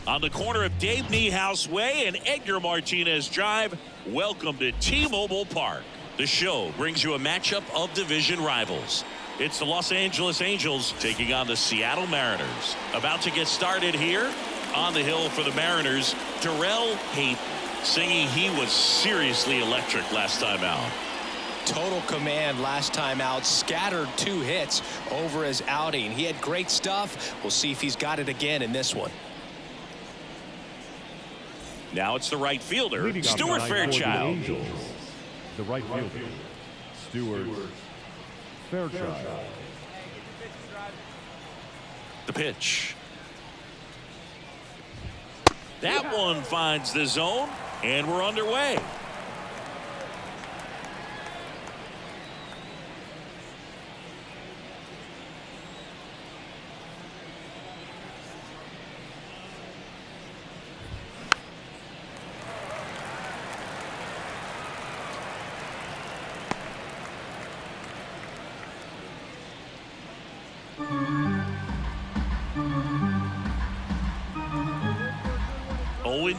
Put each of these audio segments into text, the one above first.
On the corner of Dave Niehaus Way and Edgar Martinez Drive, welcome to T-Mobile Park. The show brings you a matchup of division rivals. It's the Los Angeles Angels taking on the Seattle Mariners. About to get started here on the hill for the Mariners, Darrell Hayden, singing he was seriously electric last time out. Total command last time out, scattered 2 hits over his outing. He had great stuff. We'll see if he's got it again in this one. Now it's the right fielder, Stuart Fairchild. The right fielder, Stuart Fairchild. The pitch. That one finds the zone, and we're underway.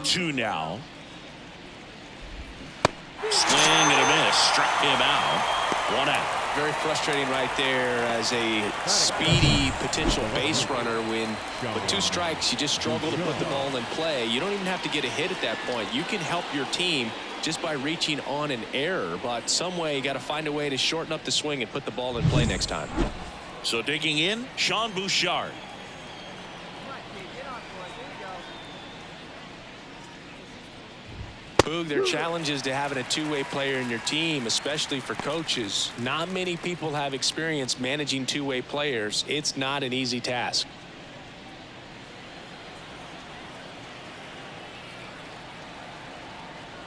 Two now. Swing and a miss. Struck him out. 1 out. Very frustrating right there as a speedy potential base runner when with 2 strikes you just struggle to put the ball in play. You don't even have to get a hit at that point. You can help your team just by reaching on an error, but some way you got to find a way to shorten up the swing and put the ball in play next time. So digging in, Sean Bouchard. Boog, there are challenges to having a 2-way player in your team, especially for coaches. Not many people have experience managing 2-way players. It's not an easy task.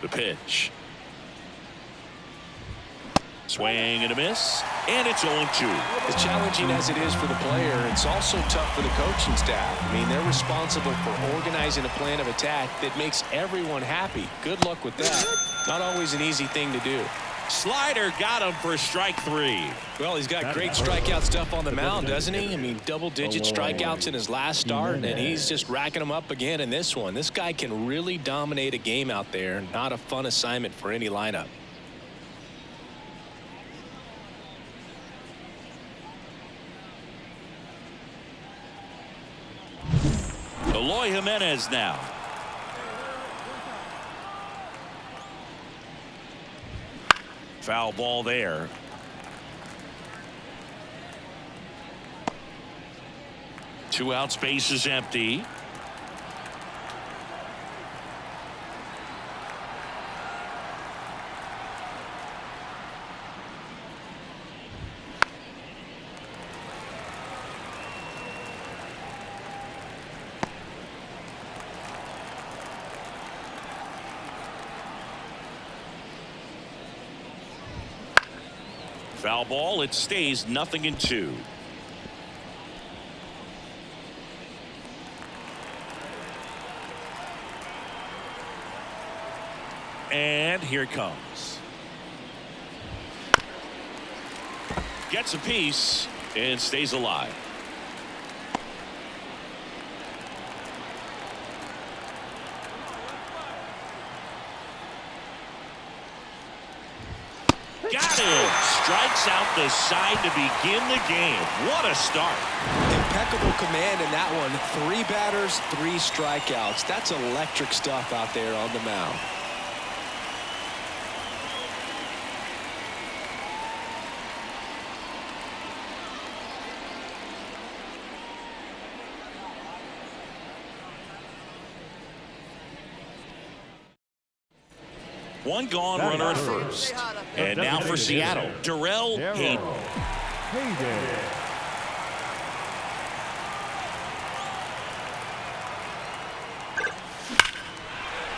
The pitch. Swing and a miss, and it's 0-2. As challenging as it is for the player, it's also tough for the coaching staff. I mean, they're responsible for organizing a plan of attack that makes everyone happy. Good luck with that. Not always an easy thing to do. Slider got him for strike 3. Well, he's got great strikeout stuff on the mound, doesn't he? I mean, double-digit strikeouts in his last start, and he's just racking them up again in this one. This guy can really dominate a game out there. Not a fun assignment for any lineup. Eloy Jimenez now. Foul ball there. Two out, space is empty. Foul ball. It stays 0-2. And here it comes. Gets a piece and stays alive. Got it. Strikes out the side to begin the game. What a start. Impeccable command in that one. 3 batters, 3 strikeouts. That's electric stuff out there on the mound. One gone, runner at first. And now for Seattle, Darrell Hayden.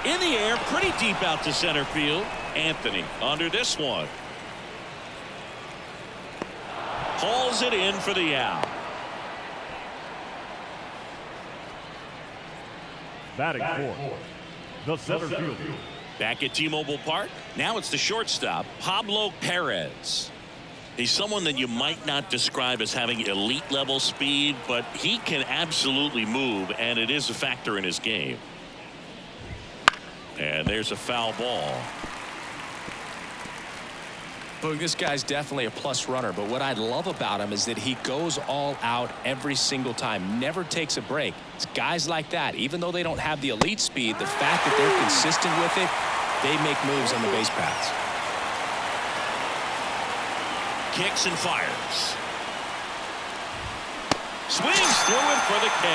In the air, pretty deep out to center field. Anthony under this one. Hauls it in for the out. Batting fourth, the center fielder. Back at T-Mobile Park. Now it's the shortstop, Pablo Perez. He's someone that you might not describe as having elite level speed, but he can absolutely move, and it is a factor in his game. And there's a foul ball. Boog, this guy's definitely a plus runner, but what I love about him is that he goes all out every single time, never takes a break. It's guys like that, even though they don't have the elite speed, the fact that they're consistent with it, they make moves on the base paths. Kicks and fires. Swings through it for the K.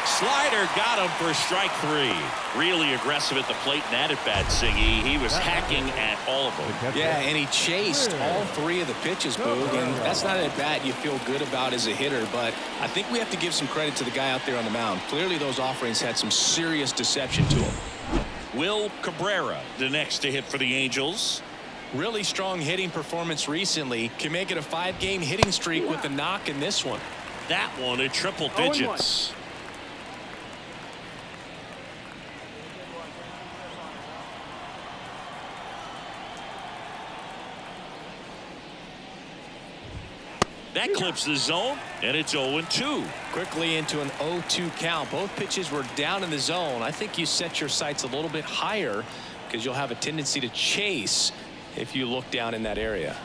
Slider got him for strike 3. Really aggressive at the plate and that at bat, Siggy. He was hacking at all of them. Yeah, and he chased all 3 of the pitches, Boog, and that's not at bat you feel good about as a hitter, but I think we have to give some credit to the guy out there on the mound. Clearly those offerings had some serious deception to him. Will Cabrera, the next to hit for the Angels. Really strong hitting performance recently. Can make it a 5-game hitting streak with the knock in this one. That one at triple digits. That clips the zone, and it's 0-2. Quickly into an 0-2 count. Both pitches were down in the zone. I think you set your sights a little bit higher because you'll have a tendency to chase if you look down in that area.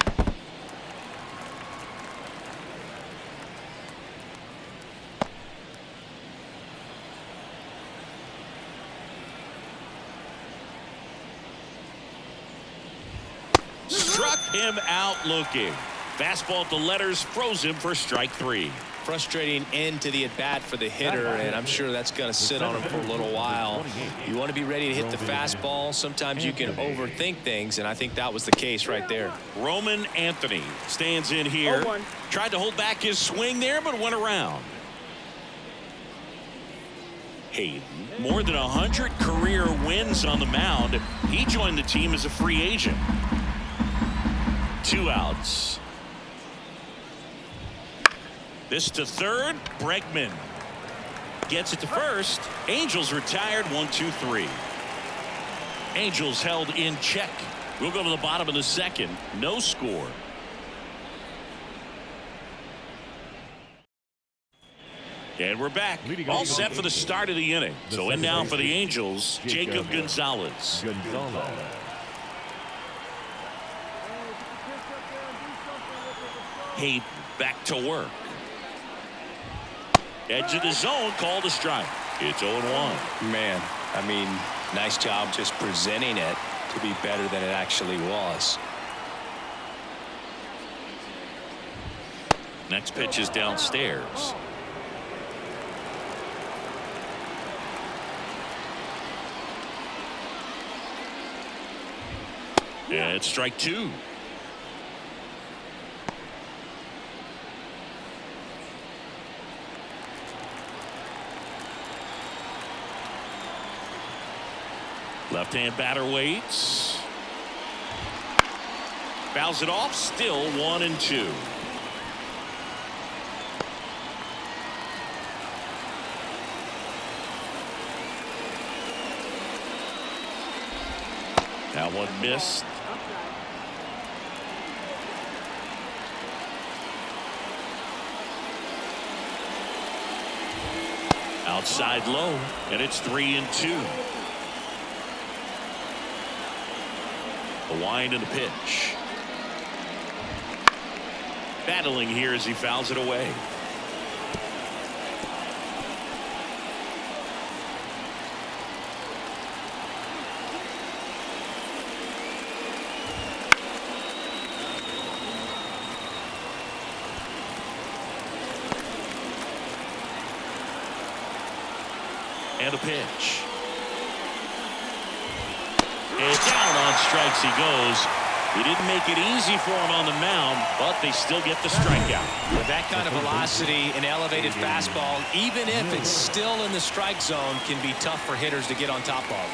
Struck him out looking. Fastball to letters froze him for strike 3. Frustrating end to the at-bat for the hitter, and I'm sure that's going to sit on him for a little while. You want to be ready to hit the fastball. Sometimes you can overthink things, and I think that was the case right there. Roman Anthony stands in here. Tried to hold back his swing there, but went around. Hayden, more than 100 career wins on the mound. He joined the team as a free agent. 2 outs. This to third. Bregman gets it to first. Angels retired. 1-2-3. Angels held in check. We'll go to the bottom of the second. No score. And we're back. All set for the start of the inning. So in now for the Angels, Jacob Gonzalez. Hayden back to work. Edge of the zone, called a strike. It's 0-1. Man, I mean, nice job just presenting it to be better than it actually was. Next pitch is downstairs. Yeah, it's strike 2. Left-hand batter waits. Fouls it off. Still 1-2. That one missed. Outside low, and it's 3-2. The wind and the pitch. Battling here as he fouls it away. And a pitch. And down on strikes he goes. He didn't make it easy for him on the mound, but they still get the strikeout. With that kind of velocity, an elevated fastball, even if it's still in the strike zone, can be tough for hitters to get on top of.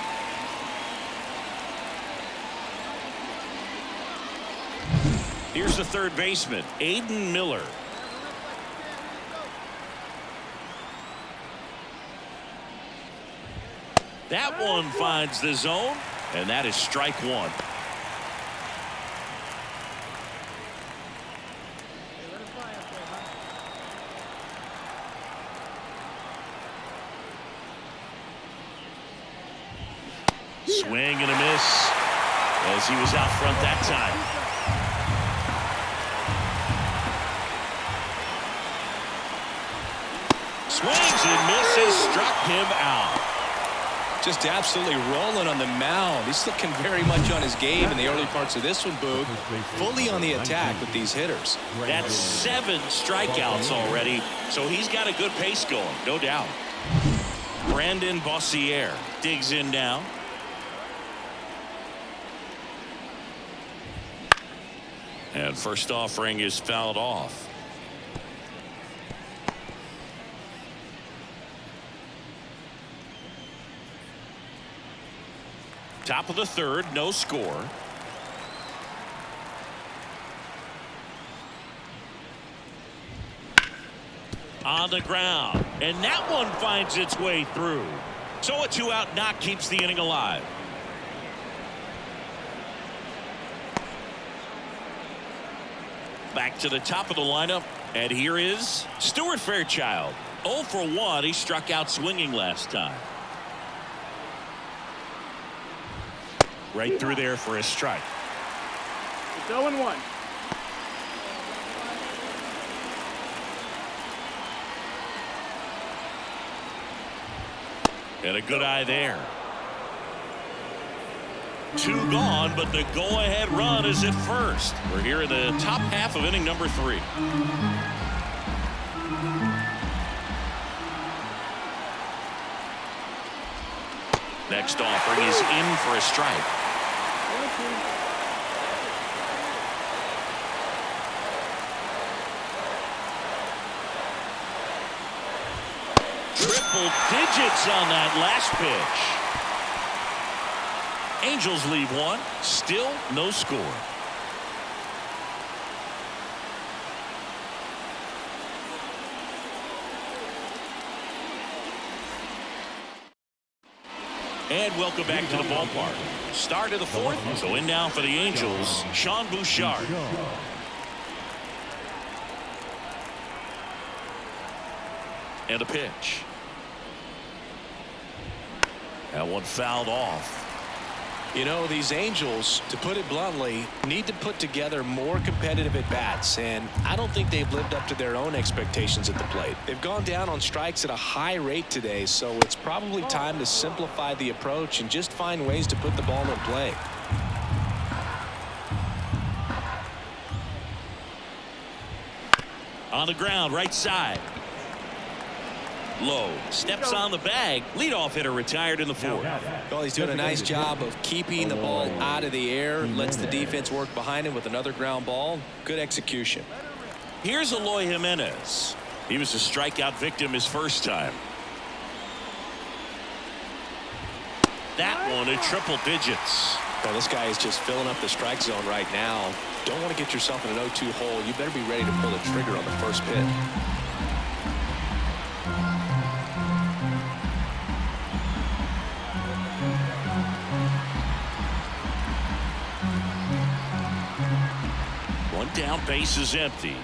Here's the third baseman, Aiden Miller. That one finds the zone, and that is strike 1. Swing and a miss as he was out front that time. Swings and misses, struck him out. Just absolutely rolling on the mound. He's looking very much on his game in the early parts of this one, Boog. Fully on the attack with these hitters. That's 7 strikeouts already, so he's got a good pace going, no doubt. Brandon Bossier digs in now. And first offering is fouled off. Top of the third, no score. On the ground, and that one finds its way through. So a 2-out knock keeps the inning alive. Back to the top of the lineup, and here is Stuart Fairchild. 0 for 1. He struck out swinging last time. Right through there for a strike. It's 0-1. And a good eye there. 2 gone, but the go-ahead run is at first. We're here in the top half of inning number 3. Next offering is in for a strike. Triple digits on that last pitch. Angels leave 1. Still no score. And welcome back to the ballpark. Start of the 4th. So in now for the Angels, Sean Bouchard. And a pitch. That one fouled off. You know, these Angels, to put it bluntly, need to put together more competitive at-bats, and I don't think they've lived up to their own expectations at the plate. They've gone down on strikes at a high rate today, so it's probably time to simplify the approach and just find ways to put the ball in play. On the ground, right side. Low steps on the bag. Leadoff hitter retired in the 4th. Well, he's doing a nice job of keeping the ball out of the air. Lets the defense work behind him with another ground ball. Good execution. Here's Eloy Jimenez. He was a strikeout victim his first time. That one at triple digits. Well, this guy is just filling up the strike zone right now. Don't want to get yourself in an 0-2 hole. You better be ready to pull the trigger on the first pitch. Down, base is empty.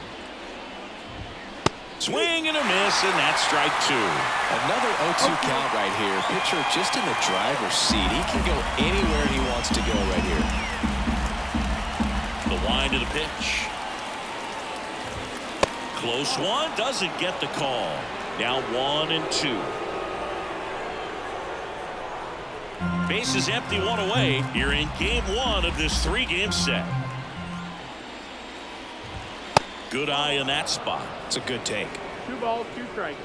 Swing and a miss, and that's strike 2. Another 0-2 count right here. Pitcher just in the driver's seat. He can go anywhere he wants to go right here. The wind of the pitch. Close one, doesn't get the call. Now 1-2. Base is empty, 1 away. You're in game 1 of this 3-game set. Good eye in that spot. It's a good take. 2 balls, 2 strikes.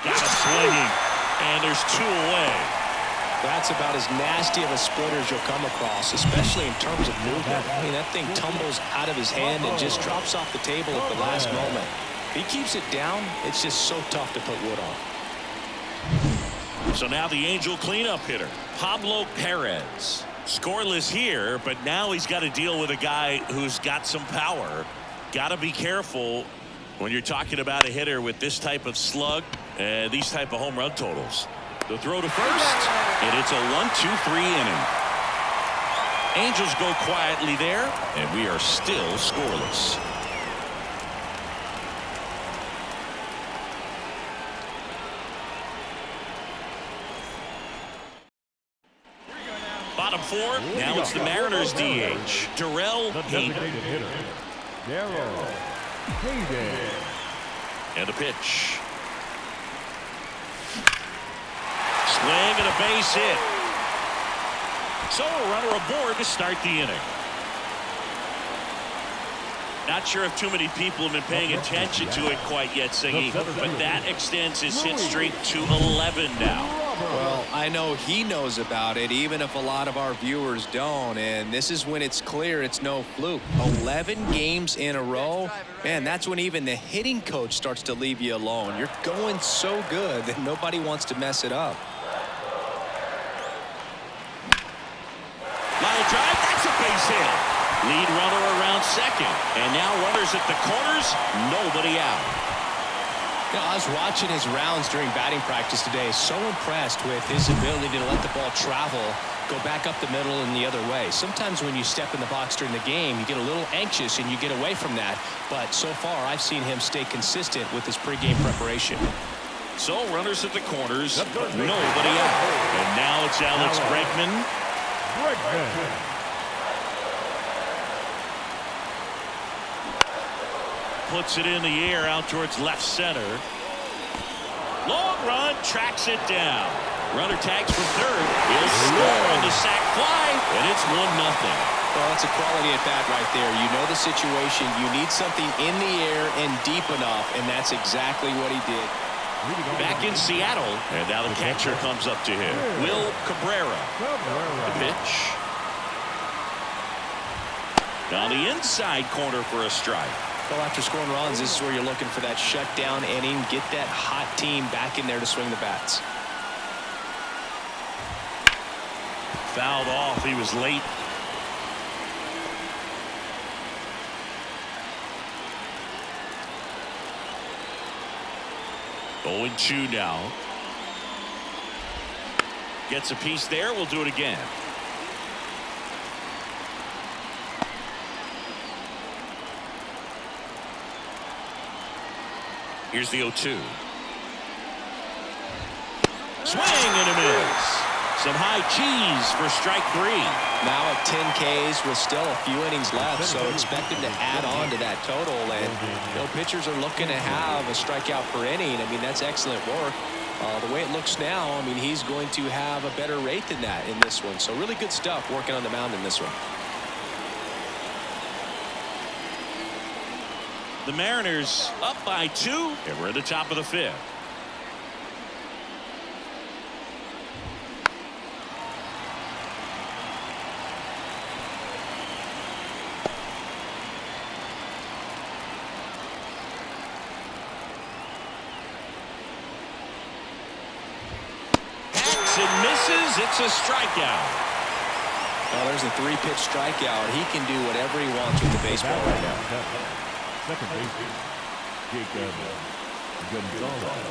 Got him swinging, and there's 2 away. That's about as nasty of a split as you'll come across, especially in terms of movement. I mean, that thing tumbles out of his hand and just drops off the table at the last moment. If he keeps it down, it's just so tough to put wood on. So now the Angel cleanup hitter, Pablo Perez. Scoreless here, but now he's got to deal with a guy who's got some power. Got to be careful when you're talking about a hitter with this type of slug and these type of home run totals. The throw to first, and it's a 1-2-3 inning. Angels go quietly there, and we are still scoreless. Bottom four. Now it's the Mariners DH. Darrell Hayden. And a pitch. Swing and a base hit. So a runner aboard to start the inning. Not sure if too many people have been paying attention to it quite yet, Siggy, but that extends his hit streak to 11 now. Well, I know he knows about it, even if a lot of our viewers don't. And this is when it's clear it's no fluke. 11 games in a row. Man, that's when even the hitting coach starts to leave you alone. You're going so good that nobody wants to mess it up. Line drive, that's a base hit. Lead runner around second. And now runners at the corners, nobody out. You know, I was watching his rounds during batting practice today. So impressed with his ability to let the ball travel, go back up the middle and the other way. Sometimes when you step in the box during the game, you get a little anxious and you get away from that. But so far, I've seen him stay consistent with his pregame preparation. So runners at the corners, nobody out. And now it's Alex Bregman. Puts it in the air out towards left center. Long run, tracks it down. Runner tags from third. He'll score on the sac fly, and it's 1-0. Well, that's a quality at bat right there. You know the situation. You need something in the air and deep enough, and that's exactly what he did. Back in Seattle, and now the catcher comes up to him. Will Cabrera. The pitch. On the inside corner for a strike. Well, after scoring runs, this is where you're looking for that shutdown inning. Get that hot team back in there to swing the bats. Fouled off. He was late. Oh, 0-2 now. Gets a piece there. We'll do it again. Here's the 0-2. Swing and a miss. Some high cheese for strike 3. Now at 10 Ks with still a few innings left, so expect him to add on to that total. And you know, pitchers are looking to have a strikeout per inning. I mean, that's excellent work. The way it looks now, I mean, he's going to have a better rate than that in this one. So really good stuff working on the mound in this one. The Mariners up by 2, and we're at the top of the 5th. Hacks and misses. It's a strikeout. Well, there's a 3-pitch strikeout. He can do whatever he wants with the baseball right now. Second baseman, Jacob Gonzalez.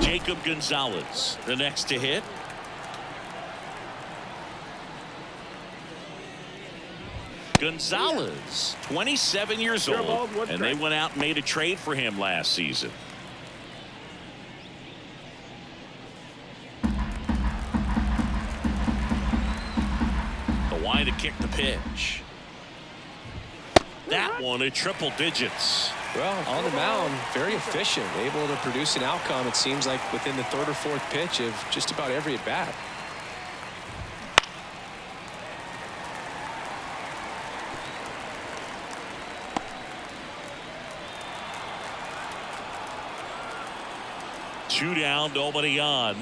Jacob Gonzalez, the next to hit. Gonzalez, 27 years old, and they went out and made a trade for him last season. To kick the pitch. That one at triple digits. Well, on the mound, very efficient, able to produce an outcome, it seems like, within the 3rd or 4th pitch of just about every at bat. Two down, nobody on.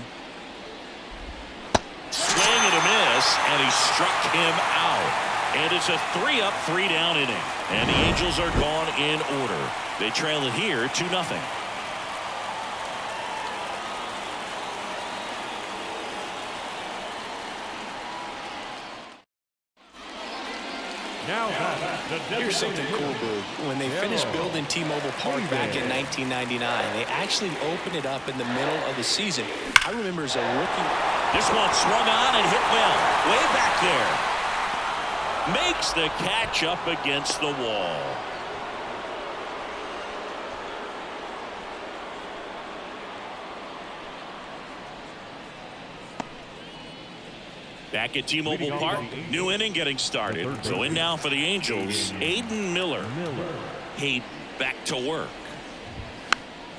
Swing and a miss, and he struck him out. And it's a 3-up, 3-down inning. And the Angels are gone in order. They trail it here 2-0. Now the Here's something cool, Boo. When they finished building T-Mobile Park back in 1999, they actually opened it up in the middle of the season. I remember as a rookie. This one swung on and hit well. Way back there. Makes the catch up against the wall. Back at T-Mobile Park, new inning getting started. So in now for the Angels, Aiden Miller. Hayden back to work.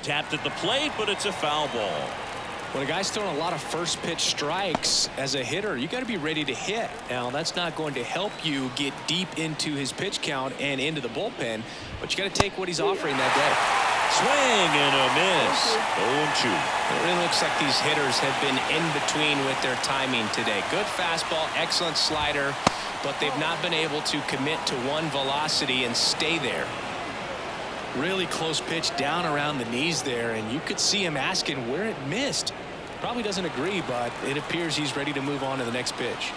Tapped at the plate, but it's a foul ball. When a guy's throwing a lot of first pitch strikes as a hitter, you got to be ready to hit. Now, that's not going to help you get deep into his pitch count and into the bullpen, but you got to take what he's offering that day. Swing and a miss. 0-2. It really looks like these hitters have been in between with their timing today. Good fastball, excellent slider, but they've not been able to commit to one velocity and stay there. Really close pitch down around the knees there, and you could see him asking where it missed. Probably doesn't agree, but it appears he's ready to move on to the next pitch.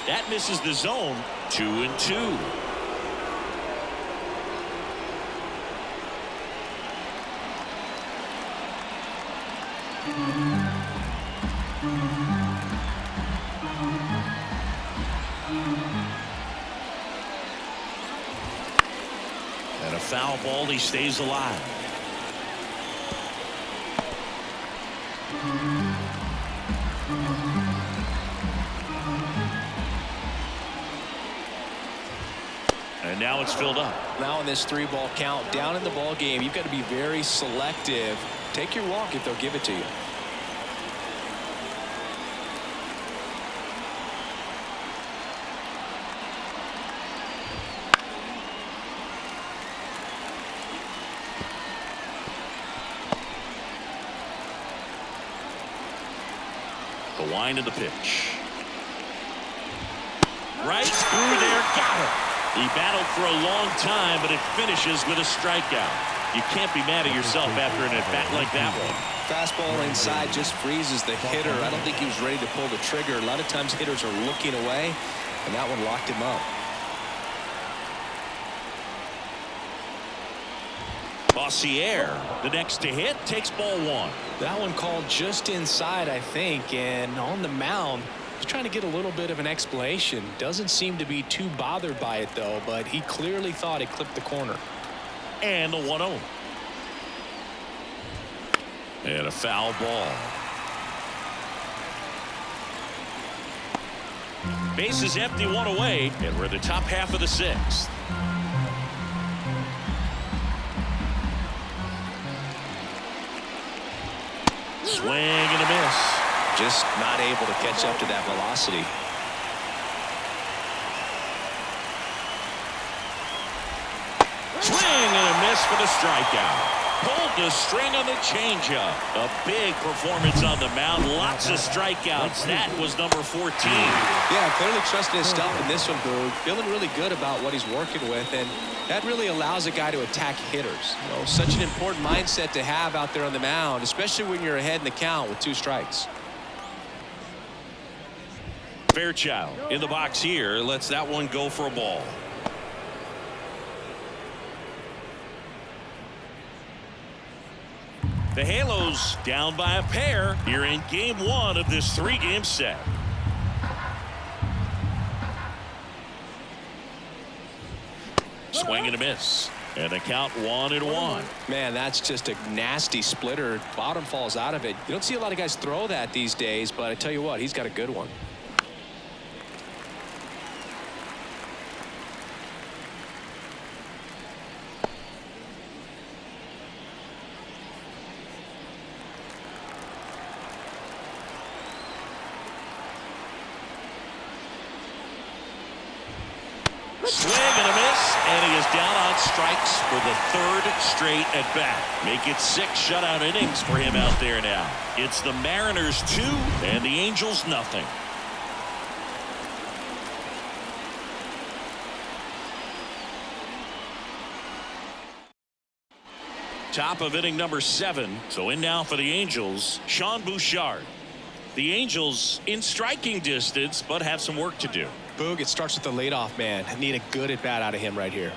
That misses the zone. 2-2. And a foul ball. He stays alive. And now it's filled up. Now in this 3-ball count, down in the ball game, you've got to be very selective. Take your walk if they'll give it to you. The wind of the pitch. Right through there, got it. He battled for a long time, but it finishes with a strikeout. You can't be mad at yourself after an at-bat like that one. Fastball inside just freezes the hitter. I don't think he was ready to pull the trigger. A lot of times hitters are looking away, and that one locked him up. Bossier, the next to hit, takes ball one. That one called just inside, I think, and on the mound, he's trying to get a little bit of an explanation. Doesn't seem to be too bothered by it, though, but he clearly thought it clipped the corner. And the 1-0. And a foul ball. Base is empty, one away, and we're in the top half of the 6th. Swing and a miss. Just not able to catch up to that velocity. Swing and a miss for the strikeout. Pulled the string on the changeup. A big performance on the mound. Lots of strikeouts. That was number 14. Yeah, clearly trusting his stuff in this one, Boog. Feeling really good about what he's working with, and that really allows a guy to attack hitters. You know, such an important mindset to have out there on the mound, especially when you're ahead in the count with 2 strikes. Fairchild in the box here. Lets that one go for a ball. The Halos down by a pair here in game 1 of this 3-game set. Swing and a miss. And the count 1-1. Man, that's just a nasty splitter. Bottom falls out of it. You don't see a lot of guys throw that these days, but I tell you what, he's got a good one. Swing and a miss, and he is down on strikes for the 3rd straight at bat. Make it 6 shutout innings for him out there now. It's the Mariners 2 and the Angels nothing. Top of inning number 7. So in now for the Angels, Sean Bouchard. The Angels in striking distance, but have some work to do. Boog, it starts with the leadoff man. I need a good at bat out of him right here.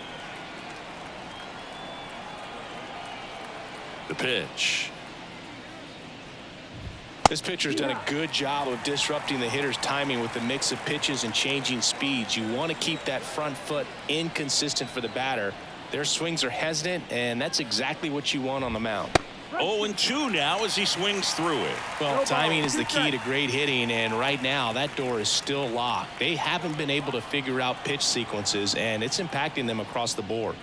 The pitch. This pitcher's done a good job of disrupting the hitter's timing with the mix of pitches and changing speeds. You want to keep that front foot inconsistent for the batter. Their swings are hesitant, and that's exactly what you want on the mound. 0-2 now as he swings through it. Well, timing is the key to great hitting, and right now that door is still locked. They haven't been able to figure out pitch sequences, and it's impacting them across the board.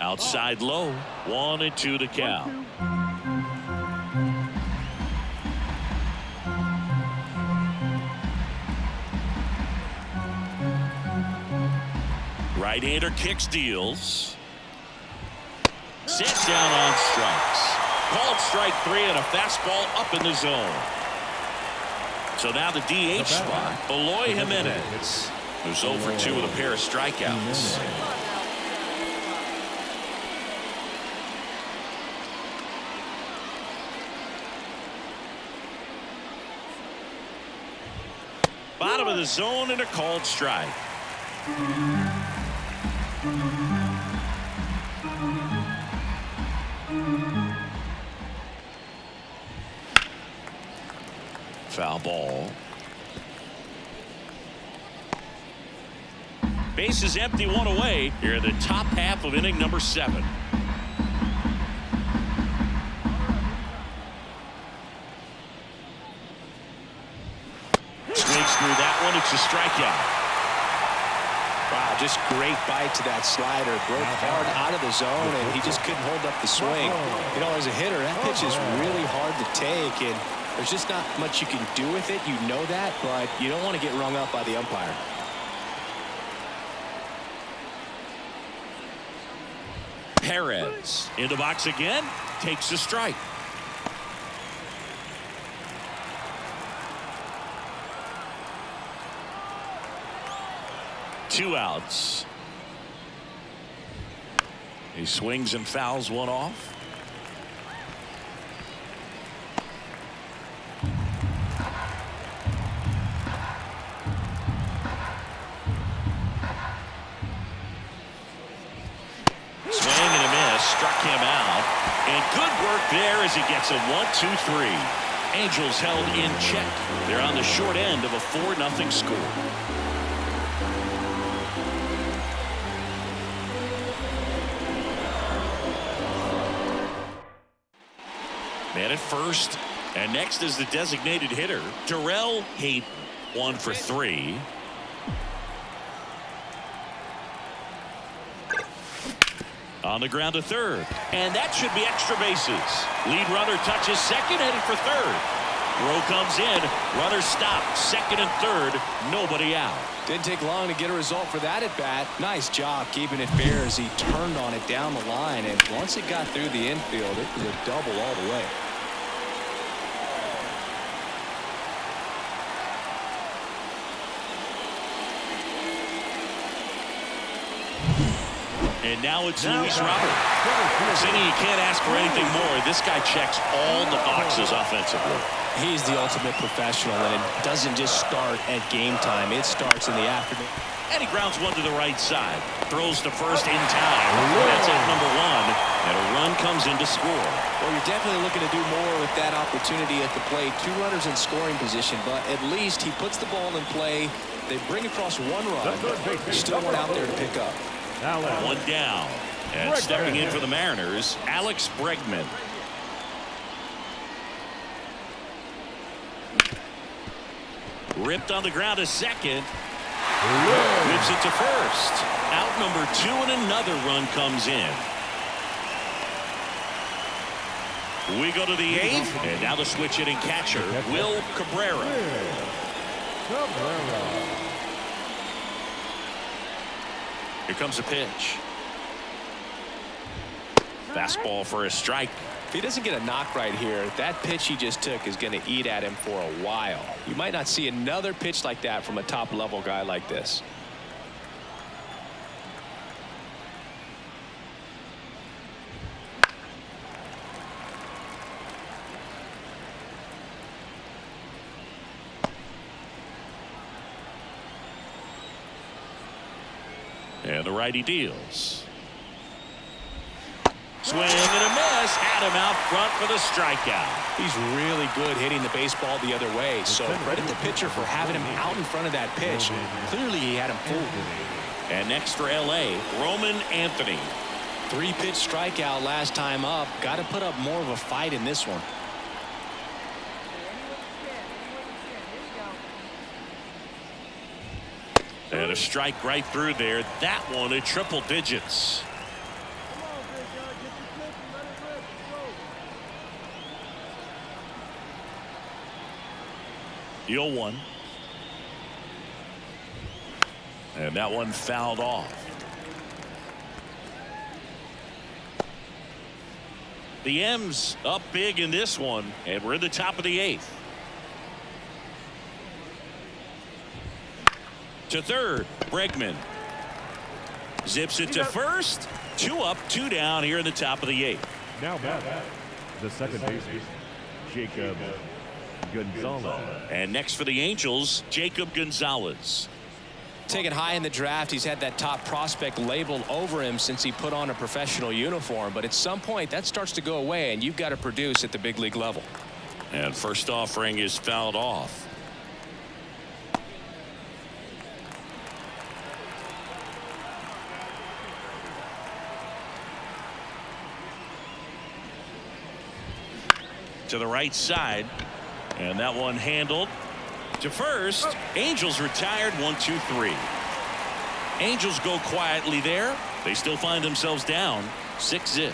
Outside low, 1-2 to count. Right-hander kicks, deals. Set down on strikes. Called strike 3 and a fastball up in the zone. So now the DH spot, Eloy Jimenez, who's 0 for 2 with a pair of strikeouts. Bottom of the zone and a called strike. Foul ball. Base is empty, 1 away. Here in the top half of inning number 7. Swings through that one. It's a strikeout. Wow, just great bite to that slider. Broke hard out of the zone, and he just couldn't hold up the swing. You know, as a hitter, that pitch is really hard to take, and there's just not much you can do with it. You know that, but you don't want to get rung up by the umpire. Perez in the box again, takes a strike. Two outs. He swings and fouls one off. Swing and a miss, struck him out. And good work there as he gets a 1-2-3. Angels held in check. They're on the short end of a 4-0 score. Man at first, and next is the designated hitter, Darrell Hayden, 1 for 3. On the ground to third, and that should be extra bases. Lead runner touches second, headed for third. Throw comes in, runner stopped, second and third, nobody out. Didn't take long to get a result for that at bat. Nice job keeping it fair as he turned on it down the line, and once it got through the infield, it was a double all the way. And now it's Luis Robert. Cindy, you can't ask for anything more. This guy checks all the boxes offensively. He's the ultimate professional, and it doesn't just start at game time. It starts in the afternoon. And he grounds one to the right side. Throws to first in time. That's at number 1. And a run comes in to score. Well, you're definitely looking to do more with that opportunity at the plate. 2 runners in scoring position, but at least he puts the ball in play. They bring across 1 run. Still one out there to pick up. 1 down. And stepping in for the Mariners, Alex Bregman. Ripped on the ground to second. Whips it to first. Out number 2 and another run comes in. We go to the 8th, and now the switch hitting catcher, Will Cabrera. Here comes a pitch. Fastball for a strike. If he doesn't get a knock right here, that pitch he just took is going to eat at him for a while. You might not see another pitch like that from a top-level guy like this. And the righty deals. Swing and a miss. Had him out front for the strikeout. He's really good hitting the baseball the other way. So credit the pitcher for having him out in front of that pitch. Clearly he had him fooled. And next for LA, Roman Anthony. 3-pitch strikeout last time up. Got to put up more of a fight in this one. And a strike right through there. That one at triple digits. The 0-1. And that one fouled off. The M's up big in this one, and we're in the top of the 8th. To third, Bregman. Zips it to first. 2 up, 2 down here in the top of the 8th. Now back, the second baseman, Jacob Gonzalez. And next for the Angels, Jacob Gonzalez. Taken high in the draft, he's had that top prospect labeled over him since he put on a professional uniform. But at some point, that starts to go away, and you've got to produce at the big league level. And first offering is fouled off. To the right side, and that one handled to first. Angels retired. 1-2-3. Angels go quietly there. They still find themselves down 6-0.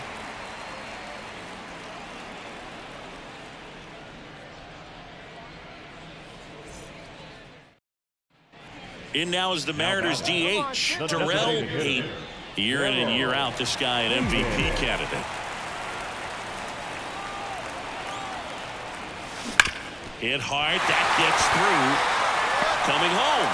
In now is the Mariners DH Terrell Hayden. Year in and year out, this guy an MVP candidate. Hit hard. That gets through. Coming home.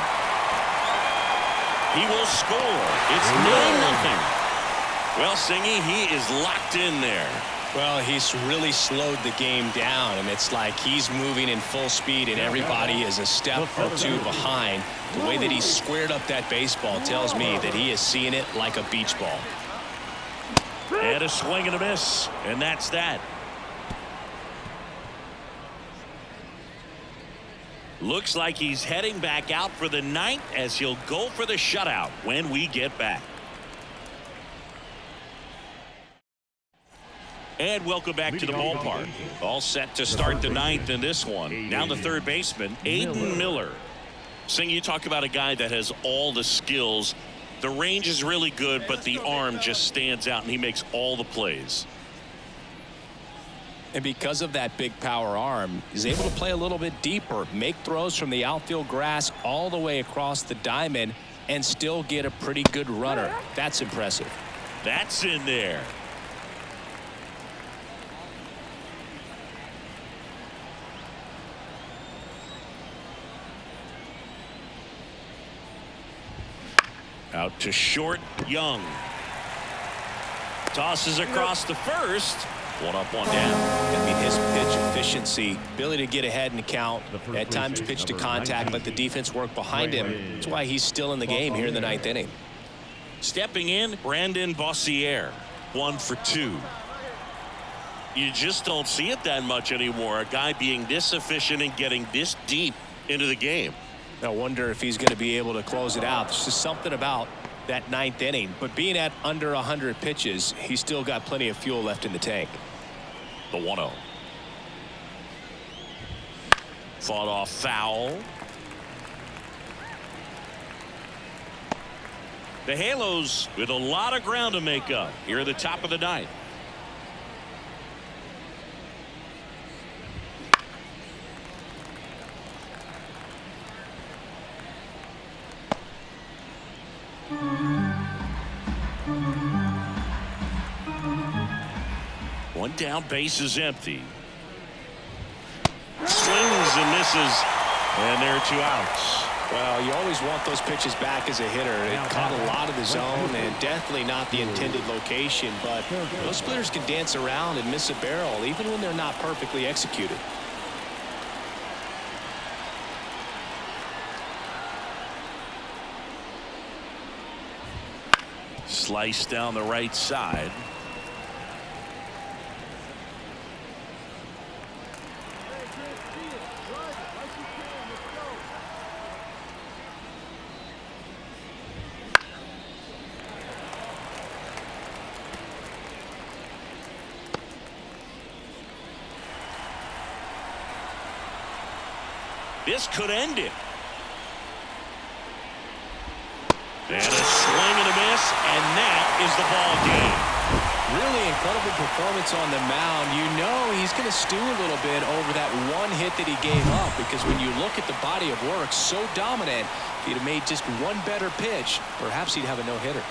He will score. It's 9-0. Well, Singy, he is locked in there. Well, he's really slowed the game down, and it's like he's moving in full speed, and everybody is a step or 2 behind. The way that he squared up that baseball tells me that he is seeing it like a beach ball. And a swing and a miss, and that's that. Looks like he's heading back out for the 9th as he'll go for the shutout when we get back. And welcome back to the ballpark. All set to start the 9th in this one. Now the third baseman, Aiden Miller. Sing, you talk about a guy that has all the skills. The range is really good, but the arm just stands out, and he makes all the plays. And because of that big power arm, he's able to play a little bit deeper, make throws from the outfield grass all the way across the diamond, and still get a pretty good runner. That's impressive. That's in there. Out to short, Young. Tosses across the first. 1 up, 1 down. I mean, his pitch efficiency, ability to get ahead in the count, at times pitch to contact, let the defense work behind him. That's why he's still in the game here in the 9th inning. Stepping in, Brandon Bossier. 1 for 2. You just don't see it that much anymore. A guy being this efficient and getting this deep into the game. I wonder if he's going to be able to close it out. There's just something about that 9th inning. But being at under 100 pitches, he's still got plenty of fuel left in the tank. The 1-0. Fought off foul. The Halos with a lot of ground to make up here at the top of the 9th. One down, base is empty. Swings and misses, and there are 2 outs. Well, you always want those pitches back as a hitter. It caught a lot of the zone and definitely not the intended location, but those splitters can dance around and miss a barrel even when they're not perfectly executed. Slice down the right side. This could end it. And a swing and a miss, and that is the ball game. Really incredible performance on the mound. You know he's going to stew a little bit over that one hit that he gave up, because when you look at the body of work, so dominant, if he'd have made just one better pitch, perhaps he'd have a no-hitter.